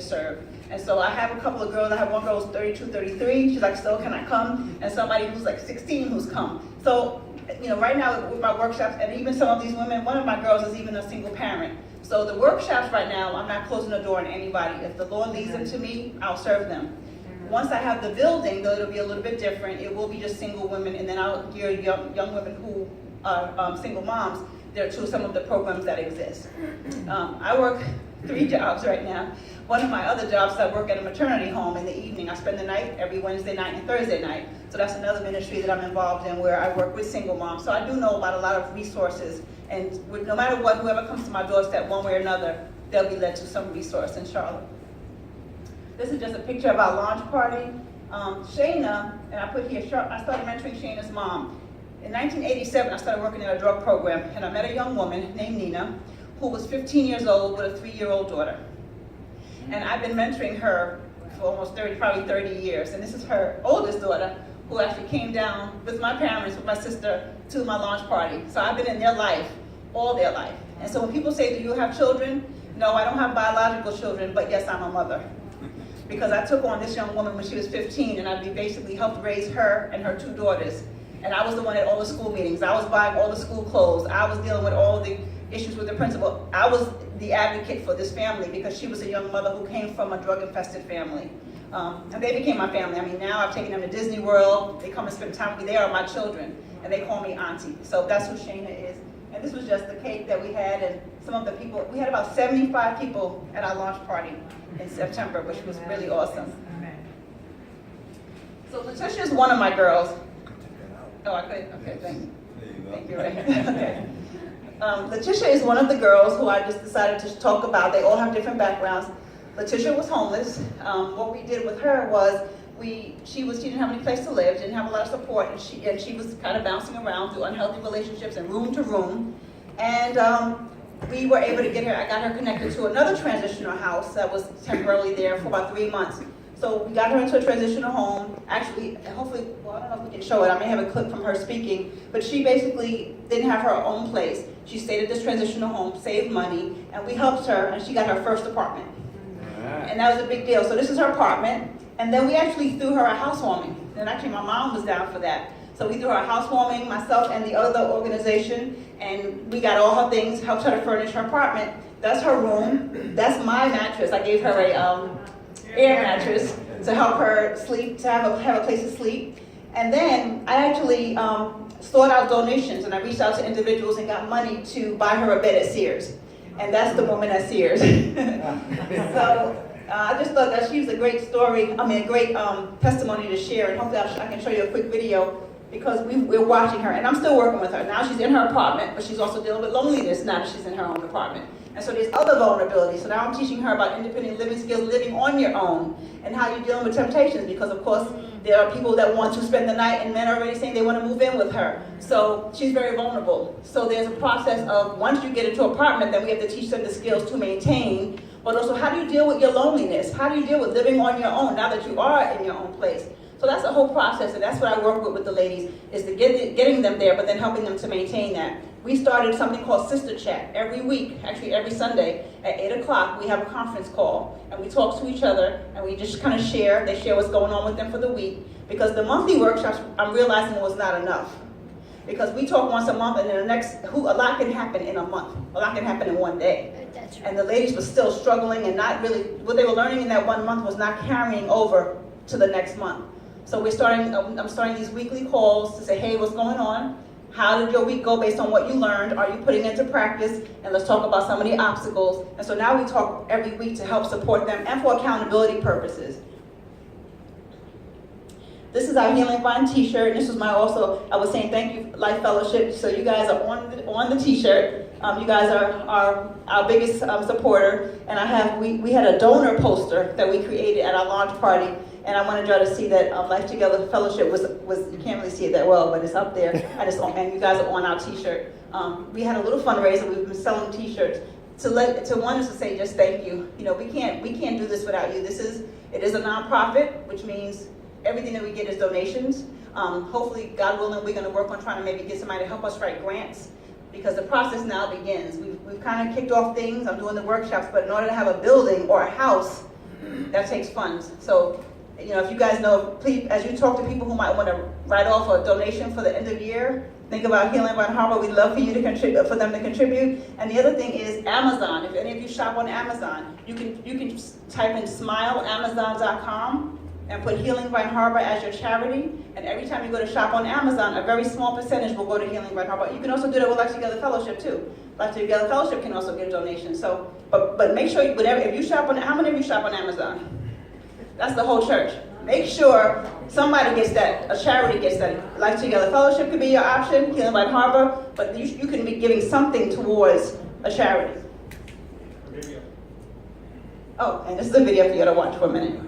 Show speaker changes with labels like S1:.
S1: to serve. And so I have a couple of girls. I have one girl who's 32, 33. She's like, still, can I come? And somebody who's like 16 who's come. So, right now with my workshops, and even some of these women, one of my girls is even a single parent. So the workshops right now, I'm not closing the door on anybody. If the Lord leads them to me, I'll serve them. Once I have the building, though, it'll be a little bit different. It will be just single women, and then I'll gear young women who are single moms there to some of the programs that exist. I work 3 jobs right now. One of my other jobs is I work at a maternity home in the evening. I spend the night every Wednesday night and Thursday night. So that's another ministry that I'm involved in where I work with single moms. So I do know about a lot of resources, and no matter what, whoever comes to my doorstep one way or another, they'll be led to some resource in Charlotte. This is just a picture of our launch party. Shayna, and I put here, I started mentoring Shayna's mom. In 1987, I started working in a drug program, and I met a young woman named Nina, who was 15 years old with a 3-year-old daughter. And I've been mentoring her for almost probably 30 years. And this is her oldest daughter, who actually came down with my parents, with my sister, to my launch party. So I've been in their life, all their life. And so when people say, do you have children? No, I don't have biological children, but yes, I'm a mother. Because I took on this young woman when she was 15, and I basically helped raise her and her 2 daughters. And I was the one at all the school meetings. I was buying all the school clothes. I was dealing with all the issues with the principal. I was the advocate for this family because she was a young mother who came from a drug-infested family. And they became my family. I mean, now I've taken them to Disney World. They come and spend time with me. They are my children, and they call me auntie. So that's who Shayna is. And this was just the cake that we had, and some of the people. We had about 75 people at our launch party in September, which was really awesome. So Letitia is one of my girls. Oh, I could? Okay, thank you. Thank you, Ray. Okay. Letitia is one of the girls who I just decided to talk about. They all have different backgrounds. Letitia was homeless. What we did with her was she didn't have any place to live, didn't have a lot of support, and she was kind of bouncing around through unhealthy relationships and room to room. And we were able to I got her connected to another transitional house that was temporarily there for about 3 months. So we got her into a transitional home. Actually, hopefully, well, I don't know if we can show it. I may have a clip from her speaking, but she basically didn't have her own place. She stayed at this transitional home, saved money, and we helped her, and she got her first apartment. And that was a big deal. So this is her apartment, and then we actually threw her a housewarming. And actually, my mom was down for that. So we threw her a housewarming, myself and the other organization, and we got all her things, helped her to furnish her apartment. That's her room. That's my mattress. I gave her a air mattress to help her sleep, to have a place to sleep. And then I actually sought out donations, and I reached out to individuals and got money to buy her a bed at Sears. And that's the woman at Sears. So I just thought that she was a great story, a great testimony to share, and hopefully I can show you a quick video because we're watching her, and I'm still working with her. Now she's in her apartment, but she's also dealing with loneliness now that she's in her own apartment. And so there's other vulnerabilities. So now I'm teaching her about independent living skills, living on your own, and how you're dealing with temptations, because of course there are people that want to spend the night, and men are already saying they want to move in with her. So she's very vulnerable. So there's a process of, once you get into an apartment, then we have to teach them the skills to maintain, but also how do you deal with your loneliness? How do you deal with living on your own now that you are in your own place? So that's a whole process, and that's what I work with the ladies, is to getting them there, but then helping them to maintain that. We started something called Sister Chat every week, actually every Sunday at 8 o'clock. We have a conference call, and we talk to each other, and we just kind of share. They share what's going on with them for the week, because the monthly workshops, I'm realizing, was not enough. Because we talk once a month, and then a lot can happen in a month. A lot can happen in one day. That's right. And the ladies were still struggling, and not really, what they were learning in that 1 month was not carrying over to the next month. So I'm starting these weekly calls to say, hey, what's going on? How did your week go based on what you learned? Are you putting into practice? And let's talk about some of the obstacles. And so now we talk every week to help support them and for accountability purposes. This is our Healing Vine t-shirt. This was I was saying thank you, Life Fellowship. So you guys are on the t-shirt. You guys are our biggest supporter. And we had a donor poster that we created at our launch party. And I wanted y'all to see that Life Together Fellowship was you can't really see it that well, but it's up there. And you guys are on our t-shirt. We had a little fundraiser. We've been selling t-shirts to one is to say just thank you. You know, we can't do this without you. It is a nonprofit, which means everything that we get is donations. Hopefully, God willing, we're going to work on trying to maybe get somebody to help us write grants, because the process now begins. We've kind of kicked off things. I'm doing the workshops, but in order to have a building or a house That takes funds. So, you know, if you guys know, please, as you talk to people who might want to write off a donation for the end of year, think about Healing by Harbor. We'd love for you to contribute, for them to contribute. And the other thing is Amazon. If any of you shop on Amazon, you can type in smileamazon.com and put Healing by Harbor as your charity. And every time you go to shop on Amazon, a very small percentage will go to Healing by Harbor. You can also do that with Life Together Fellowship too. Life Together Fellowship can also give donations. So, but make sure if you shop on, how many of you shop on Amazon? That's the whole church. Make sure somebody gets that, a charity gets that. Life Together Fellowship could be your option, Healing by Harbor, but you can be giving something towards a charity. Oh, and this is a video for you to watch for a minute.